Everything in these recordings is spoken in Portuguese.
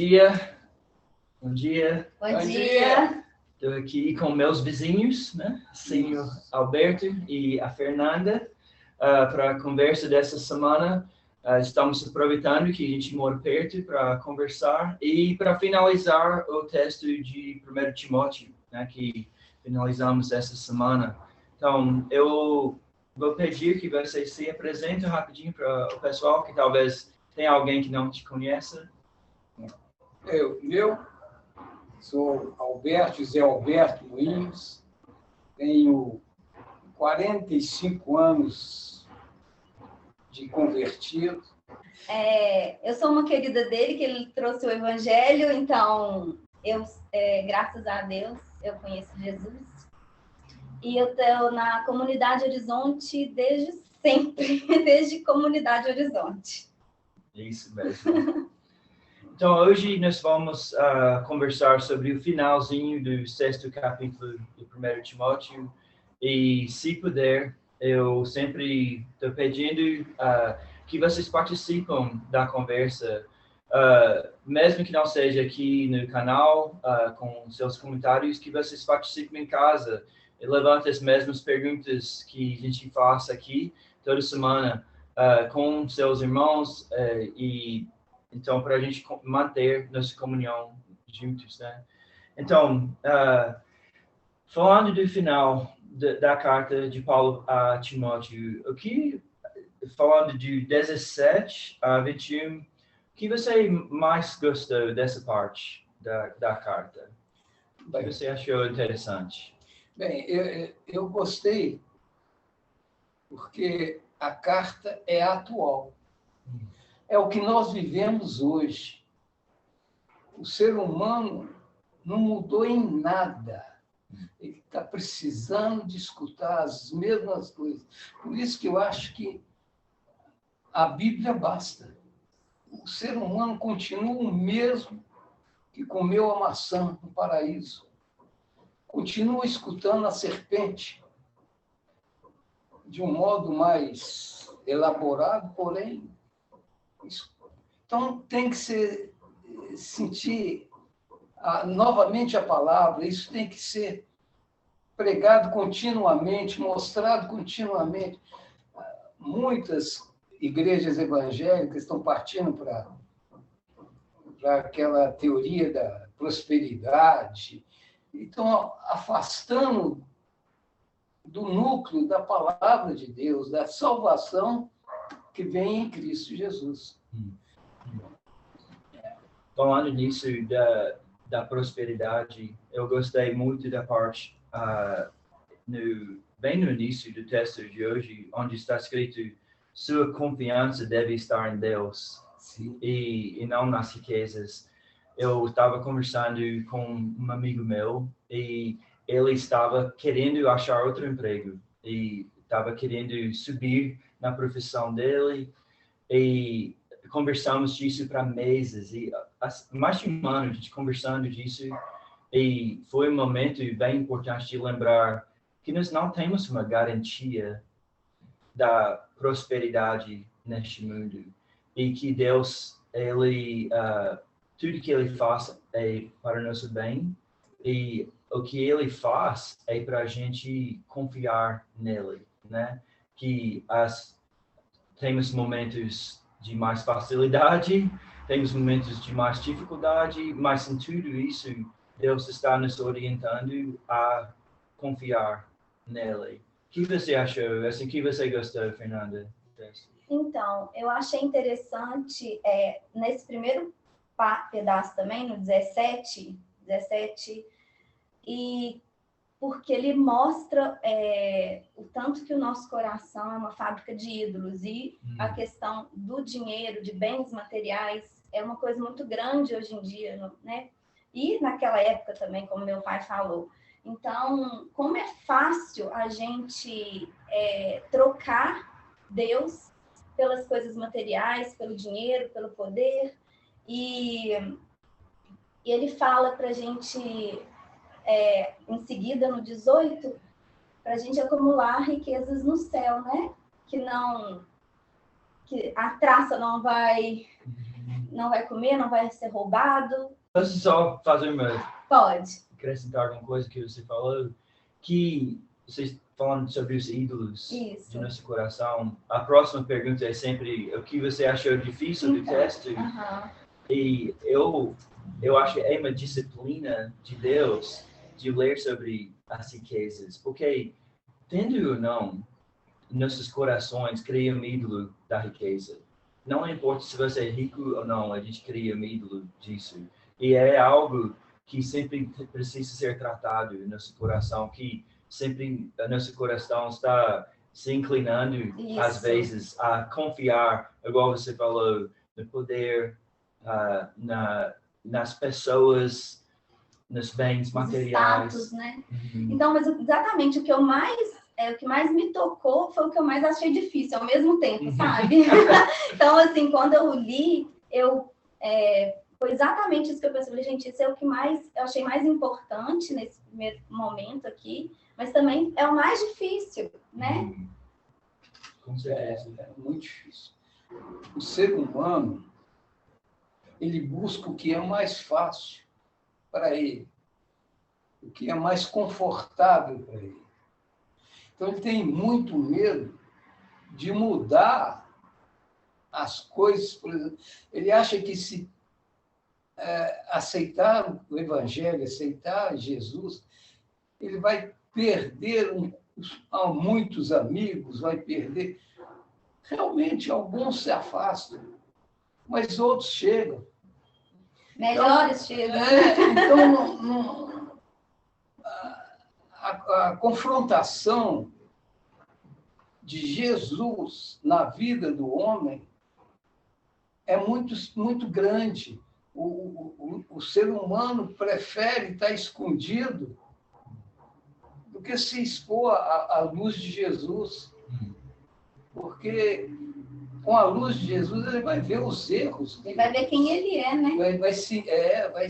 dia. Bom dia. Bom dia. Estou aqui com meus vizinhos, né? Senhor Alberto e a Fernanda, para a conversa dessa semana. Estamos aproveitando que a gente mora perto para conversar e para finalizar o texto de 1 Timóteo, né? Que finalizamos essa semana. Então, eu vou pedir que vocês se apresentem rapidinho para o pessoal, que talvez tenha alguém que não te conheça. Eu sou José Alberto Moinhos, tenho 45 anos de convertido. Eu sou uma querida dele, que ele trouxe o Evangelho, então, graças a Deus, eu conheço Jesus. E eu estou na Comunidade Horizonte desde sempre, desde Comunidade Horizonte. Isso mesmo. Então, hoje nós vamos conversar sobre o finalzinho do 6º capítulo de 1 Timóteo. E, se puder, eu sempre estou pedindo que vocês participem da conversa, mesmo que não seja aqui no canal, com seus comentários, que vocês participem em casa e levantem as mesmas perguntas que a gente faz aqui toda semana com seus irmãos e então, para a gente manter nossa comunhão juntos, né? Então, falando do final da carta de Paulo a Timóteo, falando de 17 a 21, o que você mais gostou dessa parte da carta? O que você achou interessante? Bem, eu gostei porque a carta é atual. É o que nós vivemos hoje. O ser humano não mudou em nada. Ele está precisando de escutar as mesmas coisas. Por isso que eu acho que a Bíblia basta. O ser humano continua o mesmo que comeu a maçã no paraíso. Continua escutando a serpente de um modo mais elaborado, porém. Então, tem que sentir novamente a palavra, isso tem que ser pregado continuamente, mostrado continuamente. Muitas igrejas evangélicas estão partindo para aquela teoria da prosperidade, estão afastando do núcleo da palavra de Deus, da salvação que vem em Cristo Jesus. Falando nisso da prosperidade, eu gostei muito da parte bem no início do texto de hoje, onde está escrito: sua confiança deve estar em Deus e não nas riquezas. Eu estava conversando com um amigo meu e ele estava querendo achar outro emprego e estava querendo subir na profissão dele e conversamos disso para meses e mais de um ano a gente conversando disso e foi um momento bem importante de lembrar que nós não temos uma garantia da prosperidade neste mundo e que Deus, tudo que Ele faz é para o nosso bem e o que Ele faz é para a gente confiar nele, né? Que temos momentos de mais facilidade, temos momentos de mais dificuldade, mas em tudo isso, Deus está nos orientando a confiar nele. O que você achou? Assim, o que você gostou, Fernanda? Então, eu achei interessante, nesse primeiro pedaço também, no 17, e porque ele mostra o tanto que o nosso coração é uma fábrica de ídolos e a questão do dinheiro, de bens materiais, é uma coisa muito grande hoje em dia, né? E naquela época também, como meu pai falou. Então, como é fácil a gente trocar Deus pelas coisas materiais, pelo dinheiro, pelo poder, e ele fala para a gente... em seguida, no 18, para a gente acumular riquezas no céu, né? Que a traça não vai não vai comer, não vai ser roubado. Posso só fazer Pode. acrescentar alguma coisa que você falou? Que vocês falando sobre os ídolos Isso. de nosso coração, a próxima pergunta é sempre o que você achou difícil do texto? E eu acho que é uma disciplina de Deus de ler sobre as riquezas, porque, tendo ou não, nossos corações criam um ídolo da riqueza. Não importa se você é rico ou não, a gente cria um ídolo disso. E é algo que sempre precisa ser tratado no nosso coração, que sempre o nosso coração está se inclinando, às vezes, a confiar, igual você falou, no poder, nas pessoas, nos bens materiais. Status, né? Então, mas exatamente o que mais me tocou foi o que eu mais achei difícil ao mesmo tempo, sabe? Então, assim, quando eu li, foi exatamente isso que eu pensei. Falei, gente, isso é o que eu achei mais importante nesse primeiro momento aqui, mas também é o mais difícil, né? Com certeza. É muito difícil. O ser humano, ele busca o que é mais fácil para ele, o que é mais confortável para ele. Então, ele tem muito medo de mudar as coisas. Por exemplo, ele acha que se aceitar o Evangelho, aceitar Jesus, ele vai perder muitos amigos, vai perder. Realmente, alguns se afastam, mas outros chegam. Melhores chegam. Então, a confrontação de Jesus na vida do homem é muito grande. O ser humano prefere estar escondido do que se expor à luz de Jesus. Porque com a luz de Jesus ele vai ver os erros. Ele vai ver quem ele é, né? Vai sentir, vai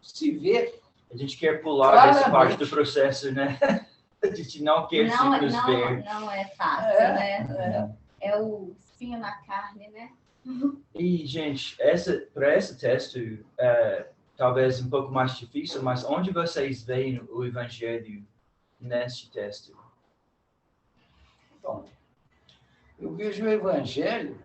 se ver. A gente quer pular essa parte do processo, né? A gente não quer se nos ver. Não é fácil, né? É o espinho na carne, né? E, gente, para esse texto, talvez um pouco mais difícil, mas onde vocês veem o Evangelho neste texto? Bom, eu vejo o Evangelho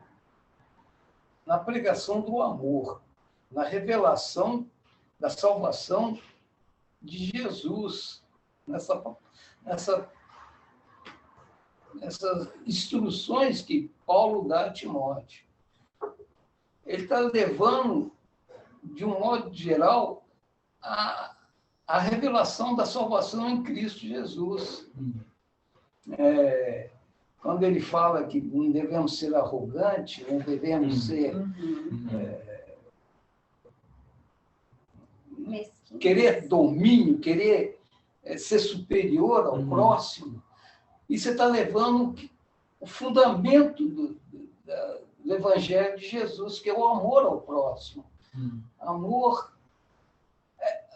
na pregação do amor, na revelação da salvação de Jesus, nessas instruções que Paulo dá a Timóteo. Ele está levando, de um modo geral, a revelação da salvação em Cristo Jesus. Quando ele fala que não devemos ser arrogantes, não devemos ser... querer domínio, querer ser superior ao próximo, e você está levando o fundamento do Evangelho de Jesus, que é o amor ao próximo.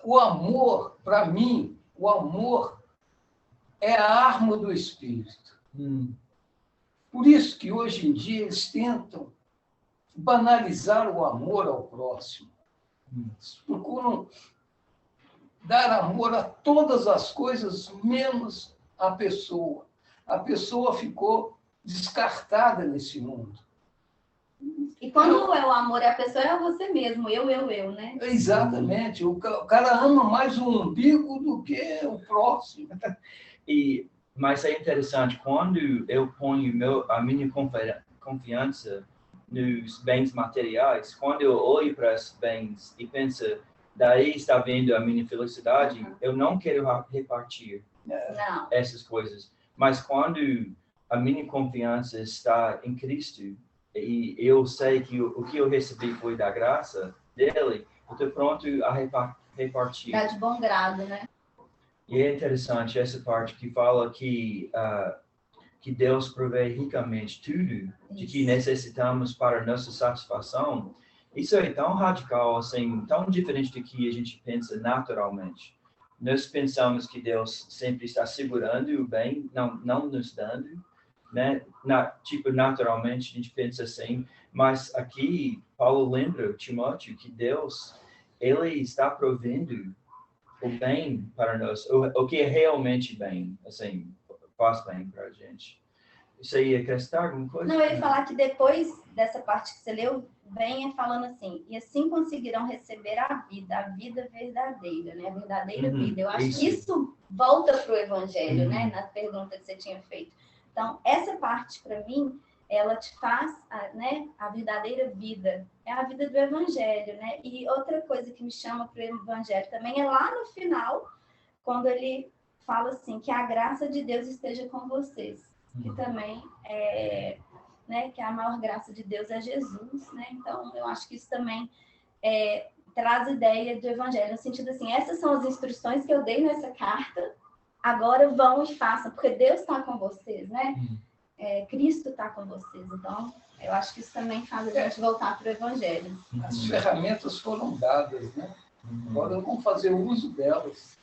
O amor, para mim, o amor é a arma do Espírito. Por isso que hoje em dia eles tentam banalizar o amor ao próximo. Eles procuram dar amor a todas as coisas, menos a pessoa. A pessoa ficou descartada nesse mundo. E quando é o amor à pessoa, é você mesmo, eu, né? Exatamente. O cara ama mais o umbigo do que o próximo. Mas é interessante, quando eu ponho a minha confiança nos bens materiais, quando eu olho para esses bens e penso, daí está vendo a minha felicidade, eu não quero repartir essas coisas. Mas quando a minha confiança está em Cristo, e eu sei que o que eu recebi foi da graça dele, eu estou pronto a repartir. Dá de bom grado, né? E é interessante essa parte que fala que Deus provê ricamente tudo de que necessitamos para nossa satisfação. Isso é tão radical, assim, tão diferente do que a gente pensa naturalmente. Nós pensamos que Deus sempre está segurando o bem, não nos dando. né? Tipo, naturalmente a gente pensa assim, mas aqui Paulo lembra Timóteo que Deus, ele está provendo o bem para nós, o que é realmente bem, assim, faz bem para a gente. Isso aí, acrescentar alguma coisa? Não, eu ia falar que depois dessa parte que você leu, vem falando assim, e assim conseguirão receber a vida verdadeira, né? A verdadeira vida. Eu acho que isso volta para o Evangelho, né? Na pergunta que você tinha feito. Então, essa parte, para mim, ela te faz, né? A verdadeira vida. É a vida do Evangelho, né? E outra coisa que me chama para o Evangelho também é lá no final, quando ele fala assim, que a graça de Deus esteja com vocês. Que também né, que a maior graça de Deus é Jesus, né? Então, eu acho que isso também traz ideia do Evangelho, no sentido assim, essas são as instruções que eu dei nessa carta, agora vão e façam, porque Deus está com vocês, né? Cristo está com vocês. Então, eu acho que isso também faz a gente voltar para o Evangelho. As ferramentas foram dadas, né? Agora vamos fazer uso delas.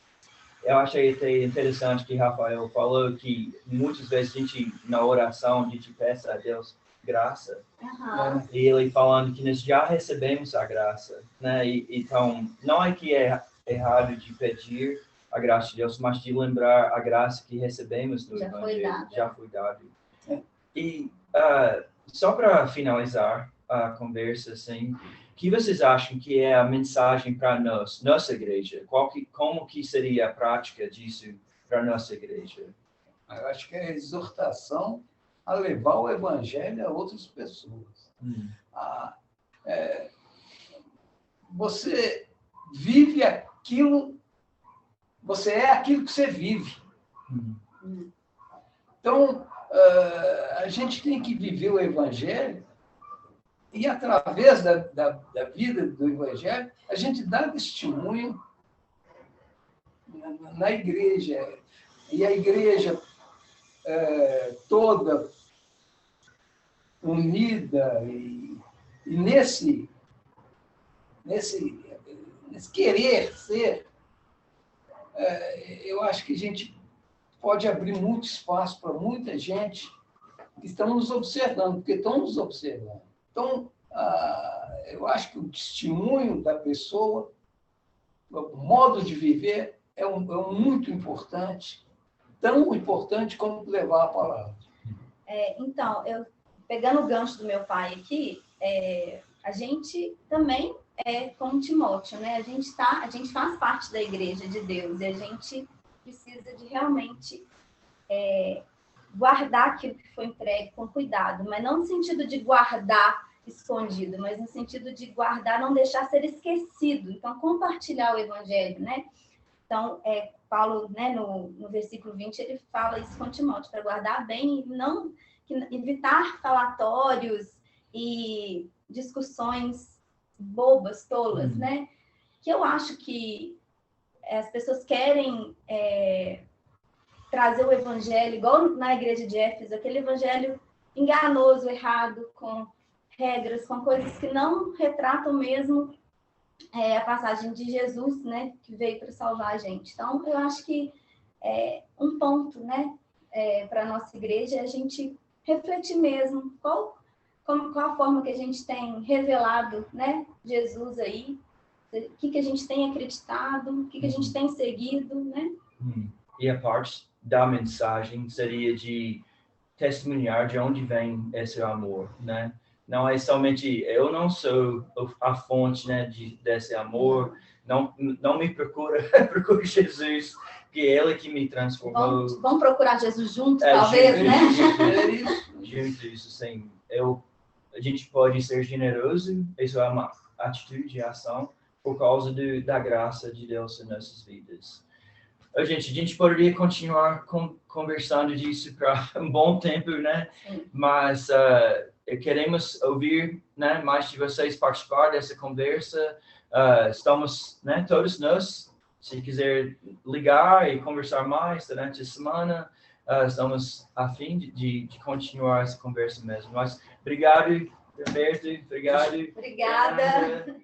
Eu achei até interessante que Rafael falou que muitas vezes a gente, na oração, a gente peça a Deus graça. E ele falando que nós já recebemos a graça, né? Então, não é que é errado de pedir a graça de Deus, mas de lembrar a graça que recebemos no Evangelho. Já foi dado. E só para finalizar a conversa, assim, o que vocês acham que é a mensagem para nós, nossa igreja? Como que seria a prática disso para nossa igreja? Eu acho que é a exortação a levar o evangelho a outras pessoas. Você vive aquilo, você é aquilo que você vive. Então, a gente tem que viver o evangelho e, através da vida do Evangelho, a gente dá testemunho na igreja. E a igreja toda unida e nesse querer ser, eu acho que a gente pode abrir muito espaço para muita gente que estão nos observando, porque estão nos observando. Então, eu acho que o testemunho da pessoa, o modo de viver, é muito importante, tão importante como levar a palavra. Então, pegando o gancho do meu pai aqui, a gente também é como Timóteo, né? A gente faz parte da igreja de Deus e a gente precisa de realmente guardar aquilo que foi entregue com cuidado, mas não no sentido de guardar escondido, mas no sentido de guardar, não deixar ser esquecido. Então, compartilhar o evangelho, né? Então, Paulo, né, no versículo 20, ele fala isso com Timóteo, para guardar bem e não evitar falatórios e discussões bobas, tolas, né? Que eu acho que as pessoas querem trazer o evangelho, igual na igreja de Éfeso, aquele evangelho enganoso, errado, com regras, com coisas que não retratam mesmo a passagem de Jesus, né, que veio para salvar a gente. Então, eu acho que um ponto, né, para a nossa igreja é a gente refletir mesmo qual a forma que a gente tem revelado, né, Jesus aí, o que a gente tem acreditado, o que a gente tem seguido, né? E a parte da mensagem seria de testemunhar de onde vem esse amor, né? Não é somente eu não sou a fonte, né, desse amor. Não me procura procure Jesus, que é Ele que me transformou. Vamos procurar Jesus juntos, talvez, né? Junto isso, sim. A gente pode ser generoso, isso é uma atitude, ação, por causa da graça de Deus em nossas vidas. A gente poderia continuar conversando disso para um bom tempo, né? Sim. Mas queremos ouvir, né, mais de vocês participar dessa conversa. Estamos, né, todos nós, se quiser ligar e conversar mais durante a semana, estamos a fim de continuar essa conversa mesmo. Mas obrigado, Roberto. Obrigado. Obrigada.